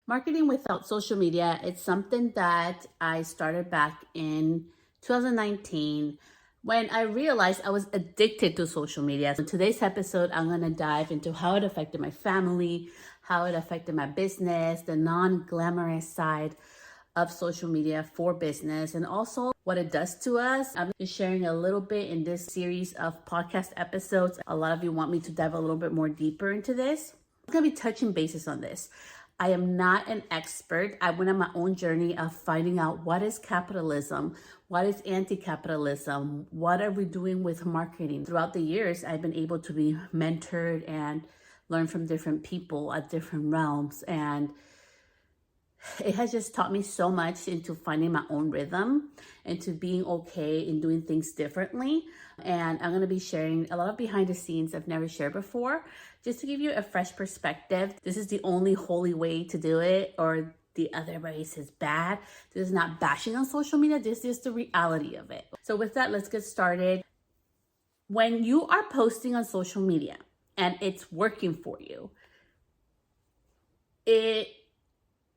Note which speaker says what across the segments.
Speaker 1: Marketing without social media, it's something that I started back in 2019 when I realized I was addicted to social media. So today's episode, I'm going to dive into how it affected my family, how it affected my business, the non-glamorous side of social media for business, and also what it does to us. I'm just sharing a little bit in this series of podcast episodes. A lot of you want me to dive a little bit more deeper into this. I'm going to be touching bases on this. I am not an expert. I went on my own journey of finding out what is capitalism, what is anti-capitalism, what are we doing with marketing. Throughout the years, I've been able to be mentored and learn from different people at different realms, and it has just taught me so much into finding my own rhythm, into being okay in doing things differently. And I'm going to be sharing a lot of behind the scenes I've never shared before, just to give you a fresh perspective. This is the only holy way to do it, or the other ways is bad. This is not bashing on social media. This is the reality of it. So with that, let's get started. When you are posting on social media and it's working for you,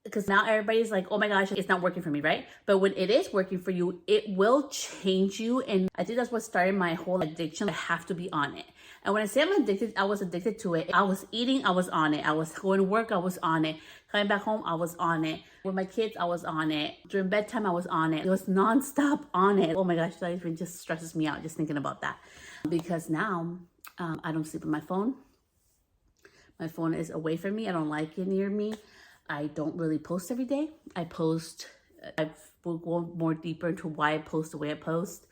Speaker 1: because now everybody's like, oh my gosh, it's not working for me, right? But when it is working for you, it will change you. And I think that's what started my whole addiction. I have to be on it. And when I say I'm addicted, I was addicted to it. I was eating, I was on it. I was going to work, I was on it. Coming back home, I was on it. With my kids, I was on it. During bedtime, I was on it. It was nonstop on it. Oh my gosh, that even just stresses me out just thinking about that. Because now I don't sleep with my phone. My phone is away from me. I don't like it near me. I don't really post every day. I will go more deeper into why I post the way I post.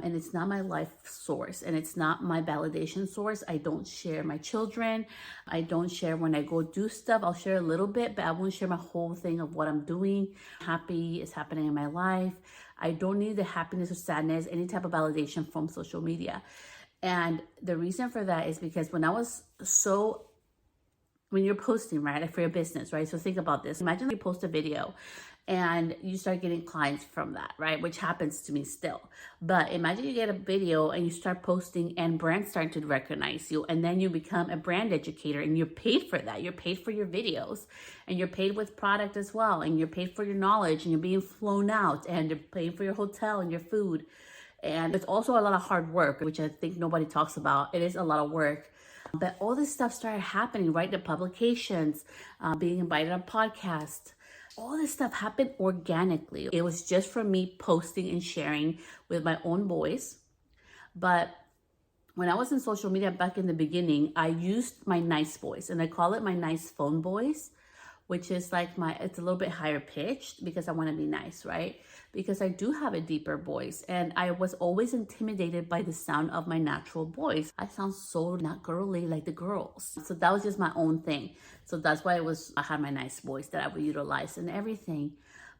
Speaker 1: And it's not my life source, and it's not my validation source. I don't share my children. I don't share when I go do stuff. I'll share a little bit, but I won't share my whole thing of what I'm doing. Happy is happening in my life. I don't need the happiness or sadness, any type of validation from social media. And the reason for that is because when you're posting, right, for your business, right? So think about this. Imagine you post a video and you start getting clients from that, right? Which happens to me still. But imagine you get a video and you start posting and brands start to recognize you. And then you become a brand educator and you're paid for that. You're paid for your videos and you're paid with product as well. And you're paid for your knowledge and you're being flown out and you're paying for your hotel and your food. And it's also a lot of hard work, which I think nobody talks about. It is a lot of work. But all this stuff started happening, right? The publications, being invited on podcasts, all this stuff happened organically. It was just from me posting and sharing with my own voice. But when I was in social media back in the beginning, I used my nice voice, and I call it my nice phone voice, which is like it's a little bit higher pitched because I want to be nice, right? Because I do have a deeper voice, and I was always intimidated by the sound of my natural voice. I sound so not girly like the girls. So that was just my own thing. So that's why I had my nice voice that I would utilize and everything.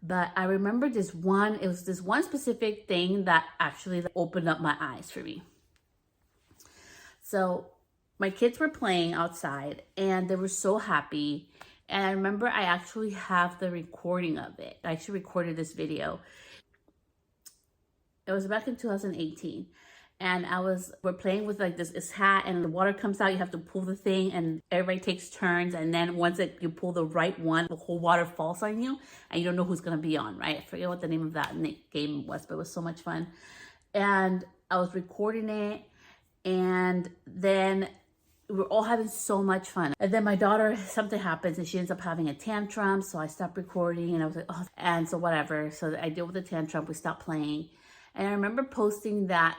Speaker 1: But I remember it was this one specific thing that actually opened up my eyes for me. So my kids were playing outside and they were so happy. And I remember I actually have the recording of it. I actually recorded this video. It was back in 2018. And we're playing with like this hat, and the water comes out. You have to pull the thing and everybody takes turns. And then once you pull the right one, the whole water falls on you and you don't know who's going to be on, right? I forget what the name of that game was, but it was so much fun. And I was recording it, and then we were all having so much fun. And then my daughter, something happens and she ends up having a tantrum. So I stopped recording and I was like, oh, and so whatever. So I deal with the tantrum. We stopped playing. And I remember posting that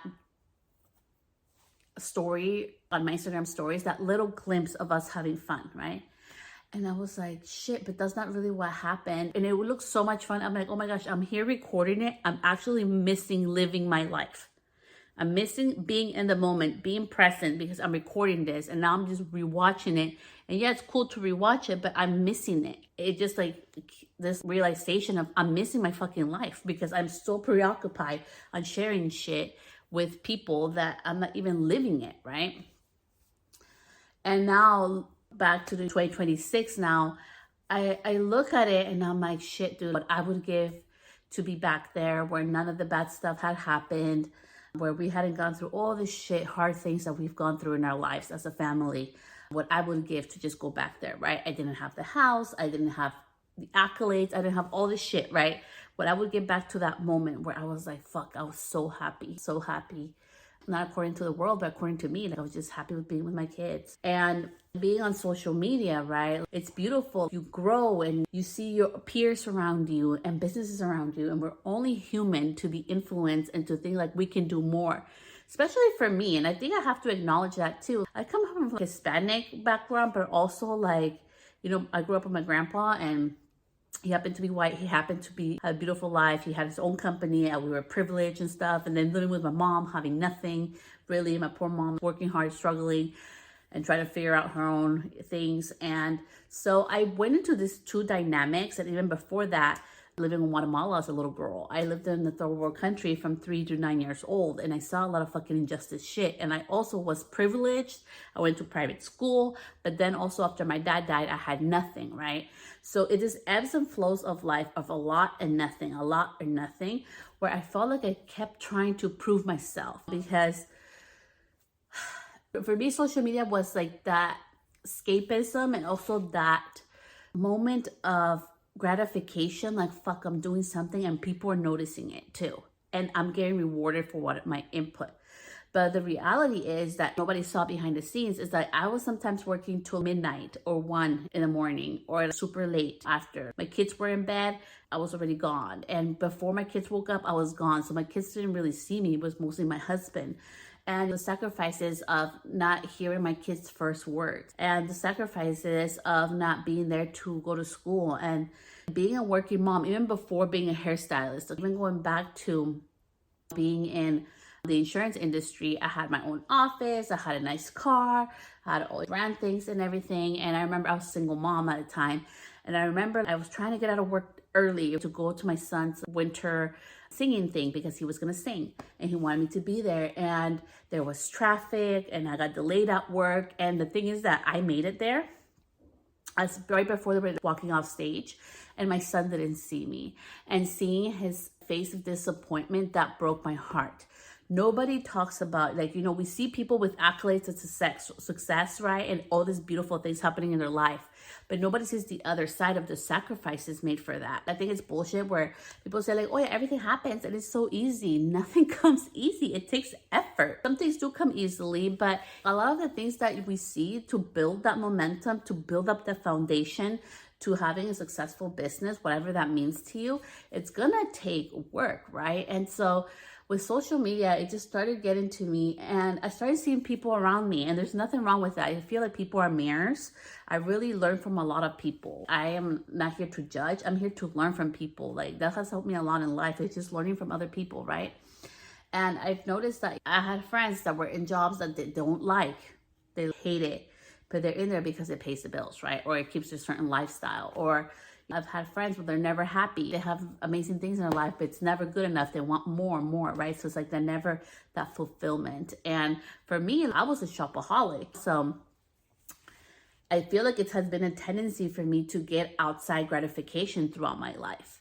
Speaker 1: story on my Instagram stories, that little glimpse of us having fun, right? And I was like, shit, but that's not really what happened. And it would look so much fun. I'm like, oh my gosh, I'm here recording it. I'm actually missing living my life. I'm missing being in the moment, being present, because I'm recording this and now I'm just rewatching it. And yeah, it's cool to rewatch it, but I'm missing it. It just like this realization of I'm missing my fucking life because I'm so preoccupied on sharing shit with people that I'm not even living it, right? And now back to the 2026 now, I look at it and I'm like, shit, dude, what I would give to be back there where none of the bad stuff had happened, where we hadn't gone through all the shit, hard things that we've gone through in our lives as a family, what I would give to just go back there, right? I didn't have the house. I didn't have the accolades. I didn't have all this shit, right? But I would get back to that moment where I was like, fuck, I was so happy, so happy. Not according to the world, but according to me. Like, I was just happy with being with my kids. And being on social media, right? It's beautiful. You grow and you see your peers around you and businesses around you. And we're only human to be influenced and to think like we can do more. Especially for me. And I think I have to acknowledge that too. I come from a Hispanic background, but also like, I grew up with my grandpa, and he happened to be white. He happened to have a beautiful life. He had his own company, and we were privileged and stuff. And then living with my mom, having nothing, really. My poor mom working hard, struggling, and trying to figure out her own things. And so I went into these two dynamics. And even before that, living in Guatemala as a little girl, I lived in the third world country from 3 to 9 years old, and I saw a lot of fucking injustice shit. And I also was privileged. I went to private school, but then also after my dad died, I had nothing, right? So it is ebbs and flows of life, of a lot and nothing, a lot or nothing, where I felt like I kept trying to prove myself. Because for me, social media was like that escapism, and also that moment of gratification, like, fuck, I'm doing something and people are noticing it too, and I'm getting rewarded for my input. But the reality is that nobody saw behind the scenes is that I was sometimes working till midnight or 1 in the morning or super late. After my kids were in bed, I was already gone. And before my kids woke up, I was gone. So my kids didn't really see me. It was mostly my husband. And the sacrifices of not hearing my kids' first words, and the sacrifices of not being there to go to school, and being a working mom, even before being a hairstylist, even going back to being in the insurance industry. I had my own office, I had a nice car, I had all the brand things and everything. And I remember I was a single mom at the time. And I remember I was trying to get out of work early to go to my son's winter singing thing because he was going to sing and he wanted me to be there. And there was traffic and I got delayed at work. And the thing is that I made it there. I was right before they were walking off stage, and my son didn't see me. And seeing his face of disappointment, that broke my heart. Nobody talks about, like, we see people with accolades and success, right? And all these beautiful things happening in their life. But nobody sees the other side of the sacrifices made for that. I think it's bullshit where people say like, oh yeah, everything happens and it's so easy. Nothing comes easy. It takes effort. Some things do come easily, but a lot of the things that we see to build that momentum, to build up the foundation, to having a successful business, whatever that means to you, it's gonna take work, right? And so with social media, it just started getting to me, and I started seeing people around me, and there's nothing wrong with that. I feel like people are mirrors. I really learn from a lot of people. I am not here to judge. I'm here to learn from people. Like, that has helped me a lot in life. It's just learning from other people, right? And I've noticed that I had friends that were in jobs that they don't like. They hate it, but they're in there because it pays the bills, right? Or it keeps a certain lifestyle. Or I've had friends where they're never happy. They have amazing things in their life, but it's never good enough. They want more and more, right? So it's like they're never that fulfillment. And for me, I was a shopaholic. So I feel like it has been a tendency for me to get outside gratification throughout my life.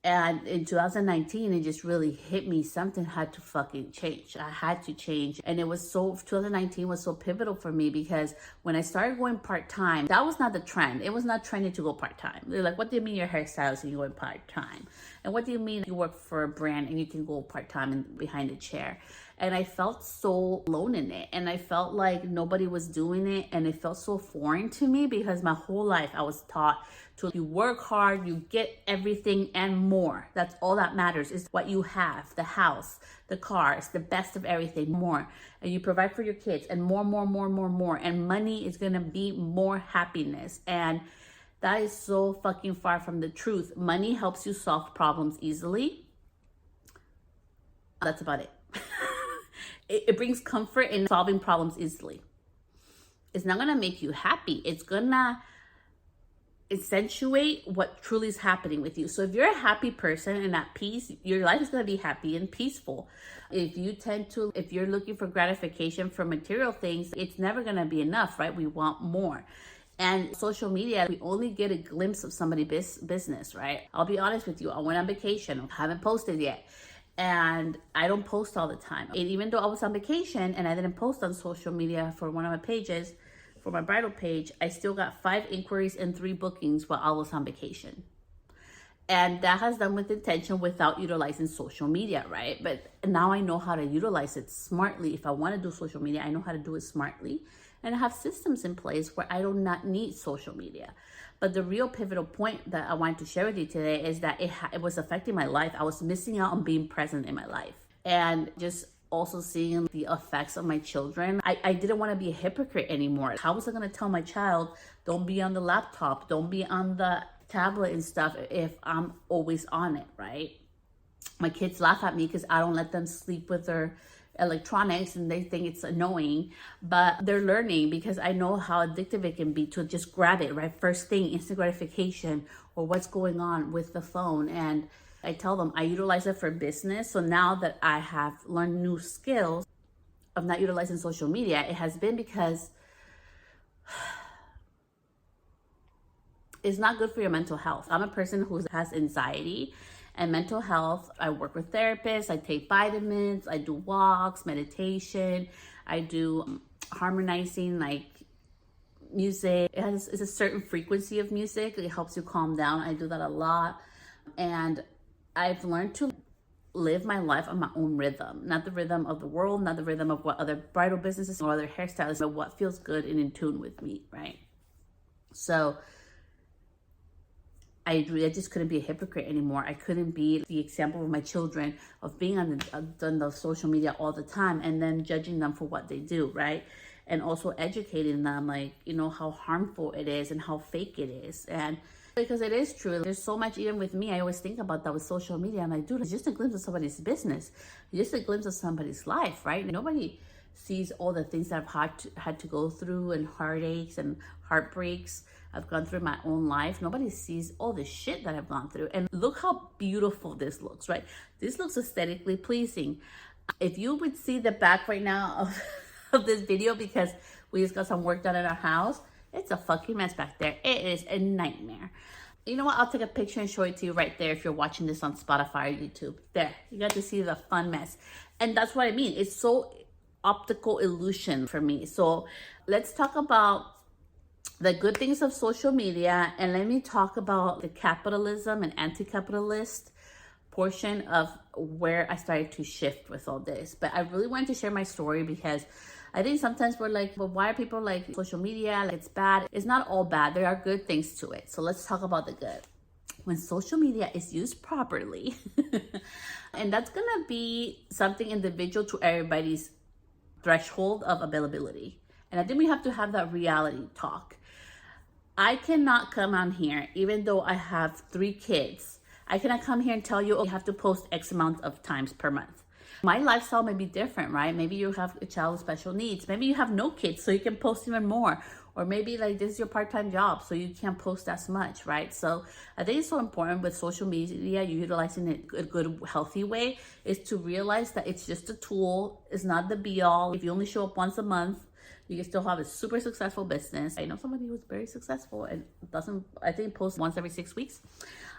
Speaker 1: And in 2019, it just really hit me. Something had to fucking change. I had to change. And 2019 was so pivotal for me because when I started going part-time, that was not the trend. It was not trendy to go part-time. They're like, what do you mean you're a hairstylist and you're going part-time? And what do you mean you work for a brand and you can go part-time and behind a chair? And I felt so alone in it. And I felt like nobody was doing it. And it felt so foreign to me because my whole life I was taught to, you work hard, you get everything and more. That's all that matters is what you have, the house, the car, it's the best of everything, more. And you provide for your kids and more. And money is going to be more happiness. And that is so fucking far from the truth. Money helps you solve problems easily. That's about it. It brings comfort in solving problems easily. It's not going to make you happy. It's going to accentuate what truly is happening with you. So if you're a happy person and at peace, your life is going to be happy and peaceful. If you're looking for gratification from material things, it's never going to be enough, right? We want more. And social media, we only get a glimpse of somebody's business, right? I'll be honest with you. I went on vacation. I haven't posted yet. And I don't post all the time. And even though I was on vacation and I didn't post on social media for one of my pages, for my bridal page, I still got 5 inquiries and 3 bookings while I was on vacation. And that has done with intention without utilizing social media, right? But now I know how to utilize it smartly. If I want to do social media, I know how to do it smartly. And I have systems in place where I do not need social media. But the real pivotal point that I wanted to share with you today is that it was affecting my life. I was missing out on being present in my life. And just also seeing the effects of my children. I didn't want to be a hypocrite anymore. How was I going to tell my child, don't be on the laptop, don't be on the tablet and stuff if I'm always on it, right? My kids laugh at me because I don't let them sleep with their electronics and they think it's annoying, but they're learning because I know how addictive it can be to just grab it, right? First thing, instant gratification or what's going on with the phone. And I tell them I utilize it for business. So now that I have learned new skills of not utilizing social media, it has been because it's not good for your mental health. I'm a person who has anxiety and mental health. I work with therapists, I take vitamins, I do walks, meditation, I do harmonizing like music. It's a certain frequency of music. It helps you calm down. I do that a lot. And I've learned to live my life on my own rhythm, not the rhythm of the world, not the rhythm of what other bridal businesses or other hairstylists, but what feels good and in tune with me, right? So I just couldn't be a hypocrite anymore. I couldn't be the example of my children of being on the social media all the time and then judging them for what they do, right? And also educating them, like, you know, how harmful it is and how fake it is. And because it is true, there's so much, even with me, I always think about that with social media. I'm like, dude, it's just a glimpse of somebody's business. It's just a glimpse of somebody's life, right? Nobody sees all the things that I've had to go through and heartaches and heartbreaks I've gone through in my own life. Nobody sees all the shit that I've gone through. And look how beautiful this looks, right? This looks aesthetically pleasing. If you would see the back right now of this video, because we just got some work done in our house, it's a fucking mess back there. It is a nightmare. You know what? I'll take a picture and show it to you right there if you're watching this on Spotify or YouTube. There, you got to see the fun mess. And that's what I mean. It's so optical illusion for me. So let's talk about the good things of social media, and let me talk about the capitalism and anti-capitalist portion of where I started to shift with all this. But I really wanted to share my story because I think sometimes we're like, well, why are people like social media? Like, it's bad. It's not all bad. There are good things to it. So let's talk about the good. When social media is used properly, and that's gonna be something individual to everybody's threshold of availability. And I think we have to have that reality talk. I cannot come on here, even though I have 3 kids, I cannot come here and tell you, oh, you have to post X amount of times per month. My lifestyle may be different, right? Maybe you have a child with special needs. Maybe you have no kids, so you can post even more. Or maybe like this is your part-time job, so you can't post as much, right? So I think it's so important with social media, you utilizing it a good, healthy way, is to realize that it's just a tool. It's not the be-all. If you only show up once a month, you can still have a super successful business. I know somebody who's very successful and I think posts once every 6 weeks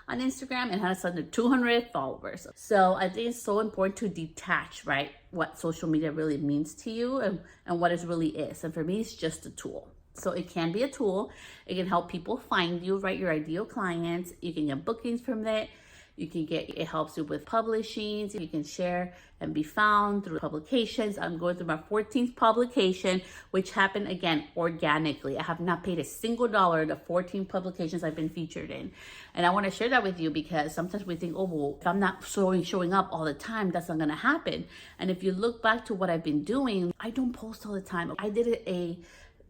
Speaker 1: on Instagram and has under 200 followers. So I think it's so important to detach, right, what social media really means to you and what it really is. And for me, it's just a tool. So it can be a tool. It can help people find you, right, your ideal clients. You can get bookings from it. It helps you with publishing. You can share and be found through publications. I'm going through my 14th publication, which happened again organically. I have not paid a single dollar the 14 publications I've been featured in. And I want to share that with you because sometimes we think, oh, well, if I'm not showing up all the time, that's not going to happen. And if you look back to what I've been doing, I don't post all the time. I did a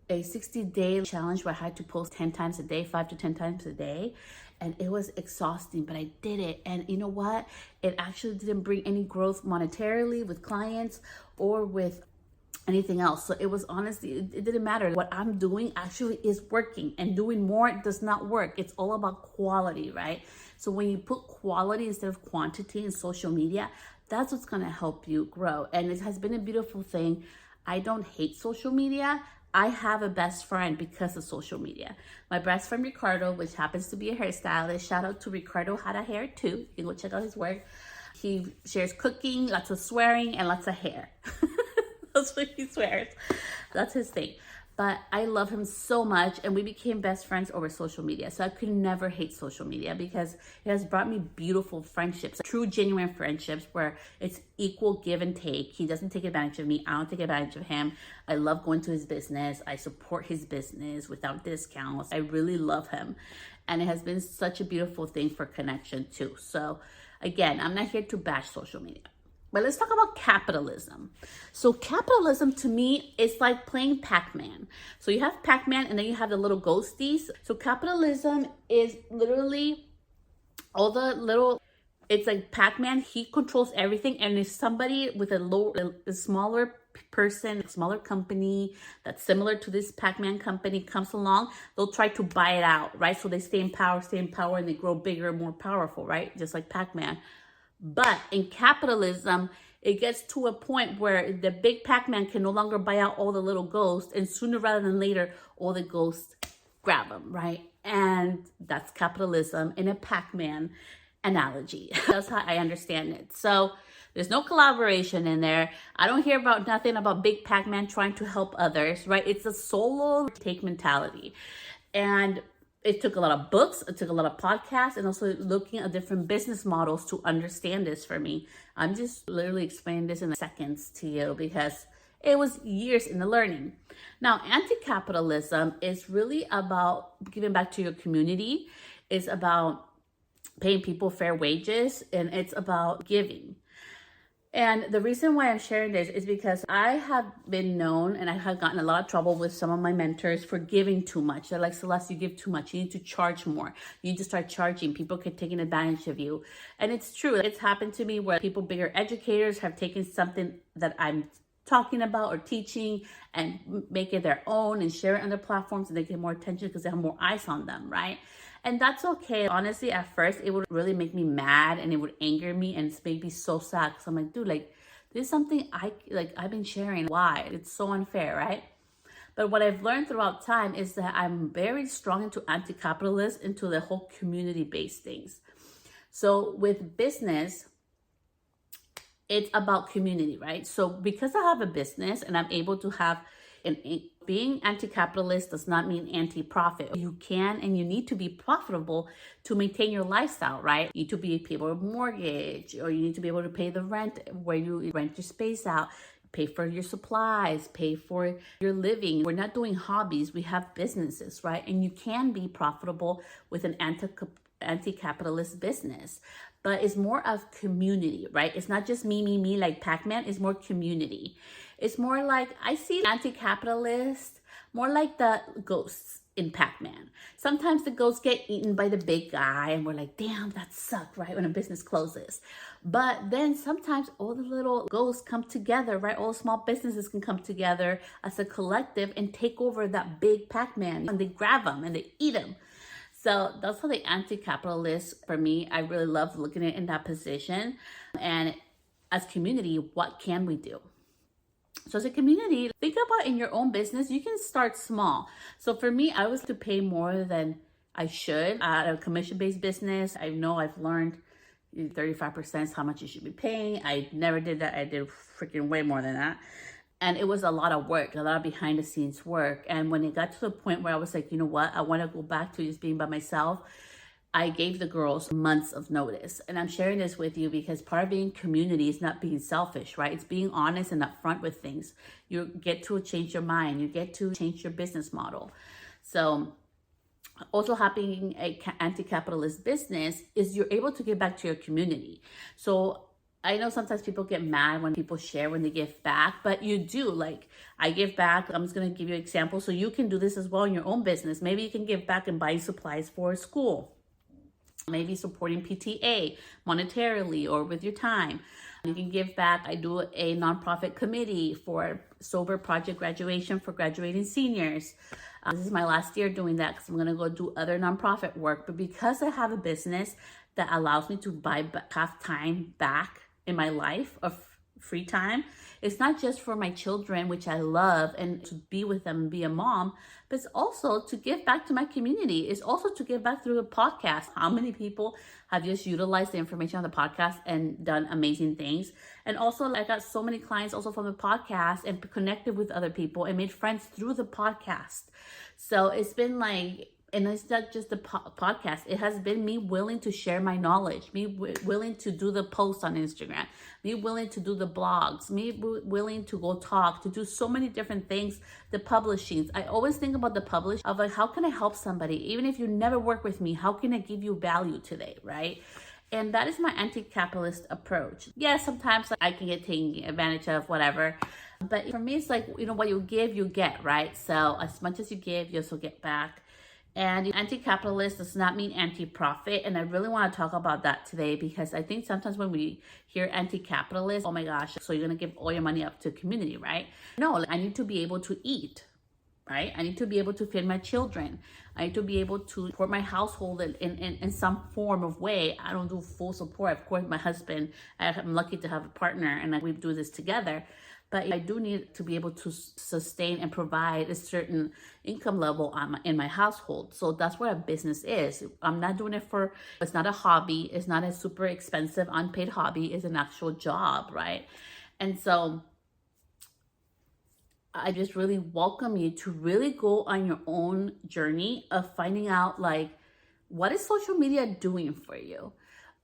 Speaker 1: 60-day challenge where I had to post 10 times a day, 5 to 10 times a day. And it was exhausting, but I did it. And you know what? It actually didn't bring any growth monetarily with clients or with anything else. So it was honestly, it didn't matter. What I'm doing actually is working, and doing more does not work. It's all about quality, right? So when you put quality instead of quantity in social media, that's what's gonna help you grow. And it has been a beautiful thing. I don't hate social media. I have a best friend because of social media. My best friend, Ricardo, which happens to be a hairstylist. Shout out to Ricardo Hada Hair too. You can go check out his work. He shares cooking, lots of swearing, and lots of hair. That's what he swears. That's his thing. but I love him so much, and we became best friends over social media. So I could never hate social media because it has brought me beautiful friendships, true, genuine friendships where it's equal give and take. He doesn't take advantage of me. I don't take advantage of him. I love going to his business. I support his business without discounts. I really love him. And it has been such a beautiful thing for connection too. So again, I'm not here to bash social media. But let's talk about capitalism. So capitalism to me is like playing Pac-Man. So you have Pac-Man and then you have the little ghosties. So capitalism is literally all the little, it's like Pac-Man, he controls everything. And if somebody with a smaller person, a smaller company that's similar to this Pac-Man company comes along, they'll try to buy it out, right? So they stay in power, and they grow bigger and more powerful, right? Just like Pac-Man. But in capitalism, it gets to a point where the big Pac-Man can no longer buy out all the little ghosts, and sooner rather than later, all the ghosts grab them, right? And that's capitalism in a Pac-Man analogy. That's how I understand it. So there's no collaboration in there. I don't hear about nothing about big Pac-Man trying to help others, right? It's a solo take mentality. And it took a lot of books, it took a lot of podcasts, and also looking at different business models to understand this for me. I'm just literally explaining this in seconds to you because it was years in the learning. Now, anti-capitalism is really about giving back to your community. It's about paying people fair wages, and it's about giving. And the reason why I'm sharing this is because I have been known and I have gotten a lot of trouble with some of my mentors for giving too much. They're like, Celeste, you give too much. You need to charge more. You need to start charging. People keep taking advantage of you. And it's true. It's happened to me where people, bigger educators, have taken something that I'm talking about or teaching and make it their own and share it on their platforms, and they get more attention because they have more eyes on them, right? And that's okay. Honestly, at first, it would really make me mad and it would anger me and it's made me so sad because I'm like, dude, like, this is something I've been sharing. Why? It's so unfair, right? But what I've learned throughout time is that I'm very strong into anti-capitalist, into the whole community-based things. So with business, it's about community, right? So because I have a business and I'm able to have being anti-capitalist does not mean anti-profit. You can and you need to be profitable to maintain your lifestyle, right? You need to be able to mortgage, or you need to be able to pay the rent where you rent your space out, pay for your supplies, pay for your living. We're not doing hobbies, we have businesses, right? And you can be profitable with an anti-capitalist business. But it's more of community, right? It's not just me, like Pac-Man. It's more community. It's more like, I see anti-capitalist more like the ghosts in Pac-Man. Sometimes the ghosts get eaten by the big guy and we're like, damn, that sucked, right? When a business closes. But then sometimes all the little ghosts come together, right? All small businesses can come together as a collective and take over that big Pac-Man, and they grab them and they eat them. So that's how the anti-capitalist, for me, I really love looking at it in that position. And as community, what can we do? So as a community, think about in your own business, you can start small. So for me, I was to pay more than I should at a commission-based business. I know I've learned 35% is how much you should be paying. I never did that. I did freaking way more than that. And it was a lot of work, a lot of behind the scenes work. And when it got to the point where I was like, you know what, I want to go back to just being by myself, I gave the girls months of notice. And I'm sharing this with you because part of being community is not being selfish, right? It's being honest and upfront with things. You get to change your mind. You get to change your business model. So also having an anti-capitalist business is you're able to give back to your community. So I know sometimes people get mad when people share when they give back, but you do. Like, I give back. I'm just going to give you an example so you can do this as well in your own business. Maybe you can give back and buy supplies for school. Maybe supporting PTA monetarily or with your time. You can give back. I do a nonprofit committee for sober project graduation for graduating seniors. This is my last year doing that because I'm going to go do other nonprofit work. But because I have a business that allows me to have time back in my life of free time. It's not just for my children, which I love, and to be with them and be a mom, but it's also to give back to my community. It's also to give back through a podcast. How many people have just utilized the information on the podcast and done amazing things? And also, I got so many clients also from the podcast and connected with other people and made friends through the podcast. So it's been like, and it's not just the podcast. It has been me willing to share my knowledge, me willing to do the posts on Instagram, me willing to do the blogs, me willing to go talk, to do so many different things, the publishings. I always think about the publish of like, how can I help somebody? Even if you never work with me, how can I give you value today, right? And that is my anti-capitalist approach. Yeah, sometimes I can get taken advantage of, whatever. But for me, it's like, what you give, you get, right? So as much as you give, you also get back. And anti-capitalist does not mean anti-profit. And I really want to talk about that today, because I think sometimes when we hear anti-capitalist, oh my gosh, so you're going to give all your money up to community, right? No, I need to be able to eat, right? I need to be able to feed my children. I need to be able to support my household in some form of way. I don't do full support. Of course, my husband, I'm lucky to have a partner and we do this together. But I do need to be able to sustain and provide a certain income level in my household. So that's what a business is. I'm not doing it it's not a hobby. It's not a super expensive unpaid hobby. It's an actual job, right? And so I just really welcome you to really go on your own journey of finding out, like, what is social media doing for you?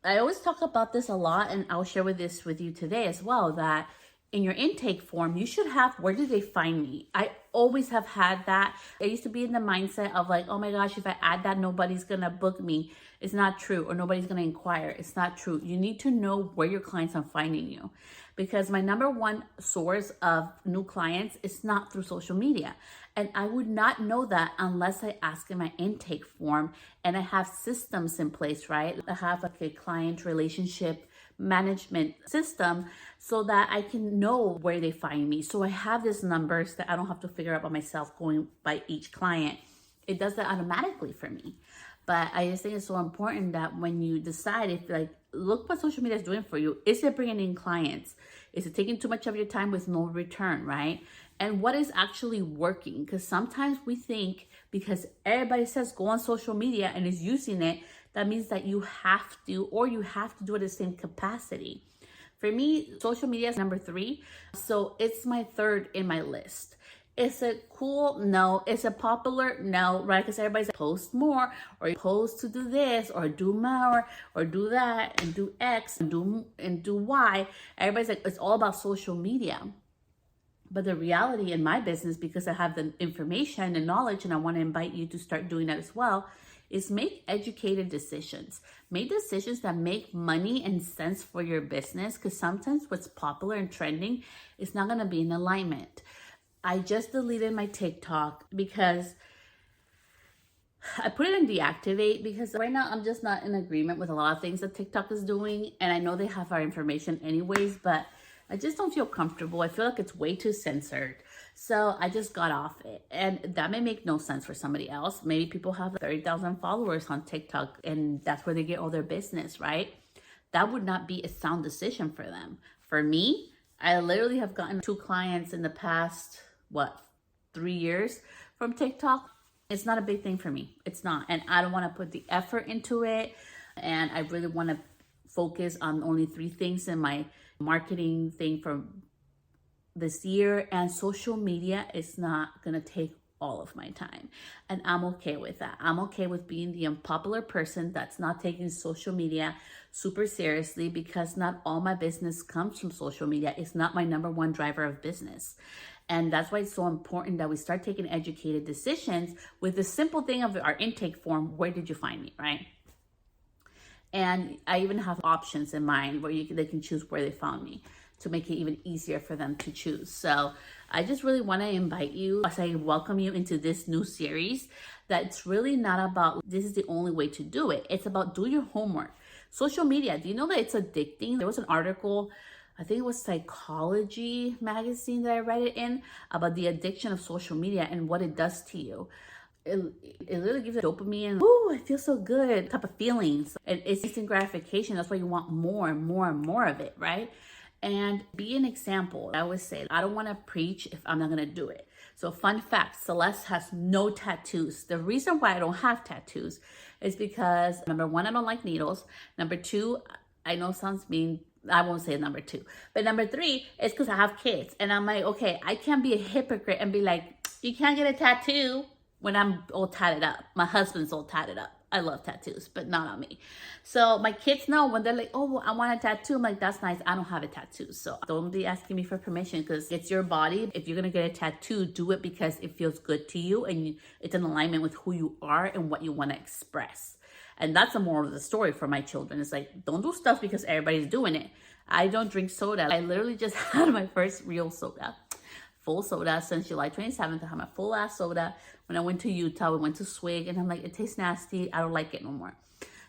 Speaker 1: I always talk about this a lot, and I'll share this with you today as well, that in your intake form, you should have, where did they find me? I always have had that. I used to be in the mindset of like, oh my gosh, if I add that, nobody's gonna book me. It's not true. Or nobody's gonna inquire. It's not true. You need to know where your clients are finding you, because my number one source of new clients is not through social media. And I would not know that unless I ask in my intake form and I have systems in place, right? I have like a client relationship management system so that I can know where they find me. So I have these numbers that I don't have to figure out by myself going by each client. It does that automatically for me. But I just think it's so important that when you decide, if like, look what social media is doing for you. Is it bringing in clients? Is it taking too much of your time with no return, right? And what is actually working? Because sometimes we think because everybody says go on social media and is using it, that means that you have to, or you have to do it at the same capacity. For me, social media is number 3. So it's my 3rd in my list. Is it cool? No. Is it popular? No, right? Because everybody's like, post more, or post to do this, or do more, or do that, and do X, and do Y. Everybody's like, it's all about social media. But the reality in my business, because I have the information and knowledge, and I want to invite you to start doing that as well, is make educated decisions. Make decisions that make money and sense for your business, because sometimes what's popular and trending is not going to be in alignment. I just deleted my TikTok because I put it in deactivate, because right now I'm just not in agreement with a lot of things that TikTok is doing. And I know they have our information anyways, but I just don't feel comfortable. I feel like it's way too censored. So I just got off it. And that may make no sense for somebody else. Maybe people have 30,000 followers on TikTok and that's where they get all their business, right? That would not be a sound decision for them. For me, I literally have gotten 2 clients in the past, 3 years from TikTok. It's not a big thing for me. It's not. And I don't want to put the effort into it. And I really want to focus on only 3 things in my marketing thing for this year. And social media is not going to take all of my time. And I'm okay with that. I'm okay with being the unpopular person that's not taking social media super seriously, because not all my business comes from social media. It's not my number one driver of business. And that's why it's so important that we start taking educated decisions with the simple thing of our intake form. Where did you find me, right? And I even have options in mind where they can choose where they found me to make it even easier for them to choose. So I just really want to invite you, as I welcome you into this new series, that it's really not about this is the only way to do it. It's about do your homework. Social media, do you know that it's addicting? There was an article, I think it was Psychology magazine that I read it in, about the addiction of social media and what it does to you. It literally gives you dopamine. Ooh, I feel so good type of feelings. And it's instant gratification. That's why you want more and more and more of it, right? and be an example. I always say, I don't want to preach if I'm not going to do it. So fun fact, Celeste has no tattoos. The reason why I don't have tattoos is because, number one, I don't like needles. Number two, I know it sounds mean, I won't say number two. But number three is because I have kids. And I'm like, okay, I can't be a hypocrite and be like, you can't get a tattoo when I'm all tatted up. My husband's all tatted up. I love tattoos, but not on me. So my kids know when they're like, oh, I want a tattoo. I'm like, that's nice. I don't have a tattoo. So don't be asking me for permission because it's your body. If you're going to get a tattoo, do it because it feels good to you and it's in alignment with who you are and what you want to express. And that's the moral of the story for my children. It's like, don't do stuff because everybody's doing it. I don't drink soda. I literally just had my first real soda. Full soda since July 27th. I had my full ass soda. When I went to Utah, we went to Swig, and I'm like, it tastes nasty. I don't like it no more.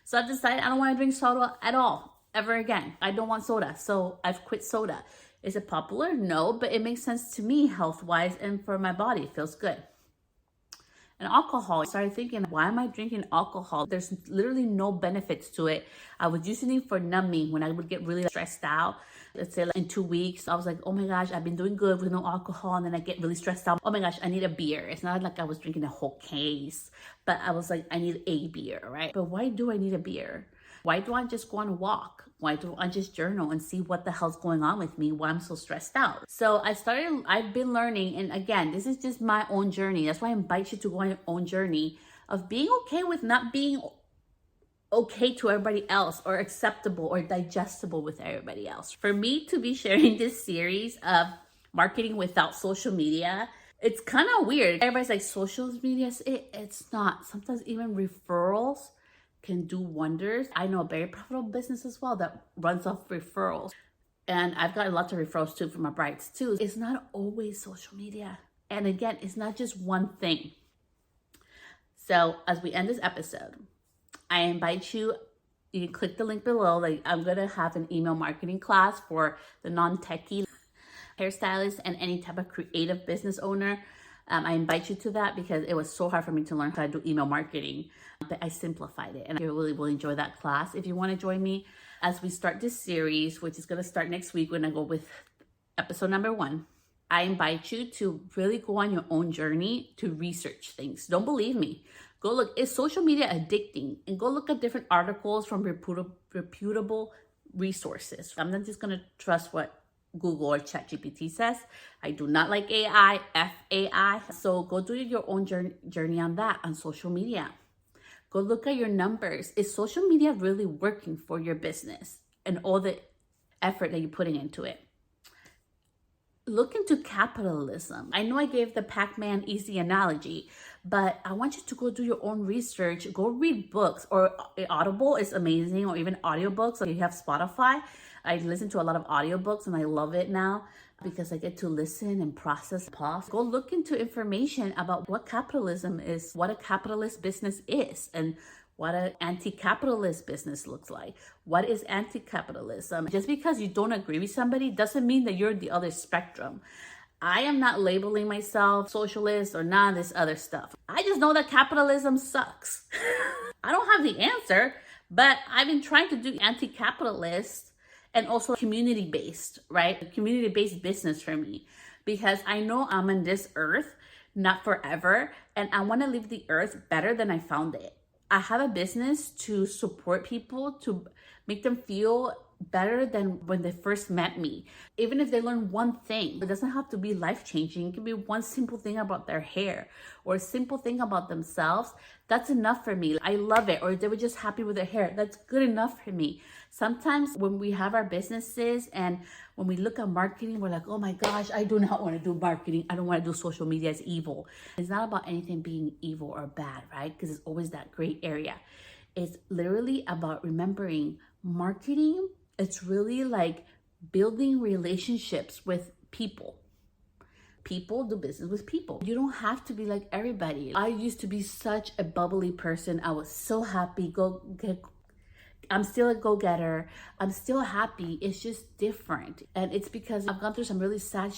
Speaker 1: So I've decided I don't want to drink soda at all, ever again. I don't want soda. So I've quit soda. Is it popular? No, but it makes sense to me health-wise and for my body. It feels good. And alcohol, I started thinking, why am I drinking alcohol? There's literally no benefits to it. I was using it for numbing when I would get really stressed out. Let's say like in 2 weeks, I was like, oh my gosh, I've been doing good with no alcohol. And then I get really stressed out. Oh my gosh, I need a beer. It's not like I was drinking a whole case, but I was like, I need a beer, right? But why do I need a beer? Why do I just go on a walk? Why don't I just journal and see what the hell's going on with me? Why I'm so stressed out? So I've been learning, and again, this is just my own journey. That's why I invite you to go on your own journey of being okay with not being okay to everybody else or acceptable or digestible with everybody else. For me to be sharing this series of marketing without social media, it's kind of weird. Everybody's like, social media, it's not. Sometimes even referrals can do wonders. I know a very profitable business as well that runs off referrals. And I've gotten lots of referrals too from my brides too. It's not always social media. And again, it's not just one thing. So as we end this episode, I invite you, you can click the link below. Like, I'm going to have an email marketing class for the non-techie hairstylist and any type of creative business owner. I invite you to that because it was so hard for me to learn how to do email marketing, but I simplified it and I really will enjoy that class. If you want to join me as we start this series, which is going to start next week when I go with episode number 1, I invite you to really go on your own journey to research things. Don't believe me. Go look. Is social media addicting? And go look at different articles from reputable resources. I'm not just going to trust what Google or ChatGPT says. I do not like AI, FAI. So go do your own journey on that, on social media. Go look at your numbers. Is social media really working for your business and all the effort that you're putting into it? Look into capitalism. I know I gave the Pac-Man easy analogy, but I want you to go do your own research. Go read books, or Audible is amazing, or even audiobooks. If you have Spotify, I listen to a lot of audiobooks and I love it now because I get to listen and process. Pause. Go look into information about what capitalism is, what a capitalist business is, and what an anti-capitalist business looks like. What is anti-capitalism? Just because you don't agree with somebody doesn't mean that you're the other spectrum. I am not labeling myself socialist or none of this other stuff. I just know that capitalism sucks. I don't have the answer, but I've been trying to do anti-capitalist and also community-based, right? Community-based business for me, because I know I'm on this earth, not forever, and I want to leave the earth better than I found it. I have a business to support people, to make them feel better than when they first met me. Even if they learn one thing, it doesn't have to be life-changing. It can be one simple thing about their hair or a simple thing about themselves. That's enough for me. I love it. Or they were just happy with their hair. That's good enough for me. Sometimes when we have our businesses and when we look at marketing, we're like, oh my gosh, I do not want to do marketing. I don't want to do social media. It's evil. It's not about anything being evil or bad, right? Because it's always that gray area. It's literally about remembering marketing. It's really like building relationships with people. People do business with people. You don't have to be like everybody. I used to be such a bubbly person. I was so happy. I'm still a go-getter. I'm still happy. It's just different. And it's because I've gone through some really sad,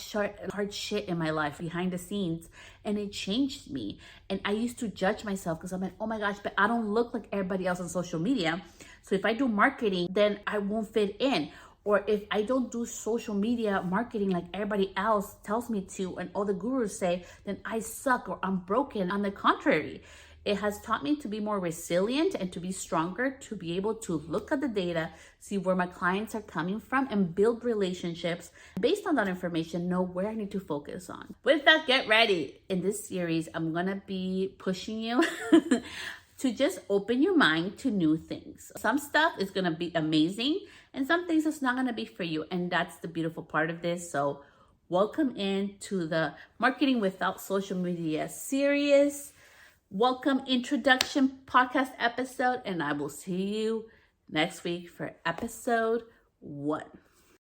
Speaker 1: hard shit in my life behind the scenes. And it changed me. And I used to judge myself because I'm like, oh my gosh, but I don't look like everybody else on social media. So if I do marketing, then I won't fit in. Or if I don't do social media marketing like everybody else tells me to and all the gurus say, then I suck or I'm broken. On the contrary, it has taught me to be more resilient and to be stronger, to be able to look at the data, see where my clients are coming from, and build relationships. Based on that information, know where I need to focus on. With that, get ready. In this series, I'm gonna be pushing you to just open your mind to new things. Some stuff is gonna be amazing, and some things it's not gonna be for you. And that's the beautiful part of this. So welcome into the Marketing Without Social Media series. Welcome introduction podcast episode, and I will see you next week for episode 1.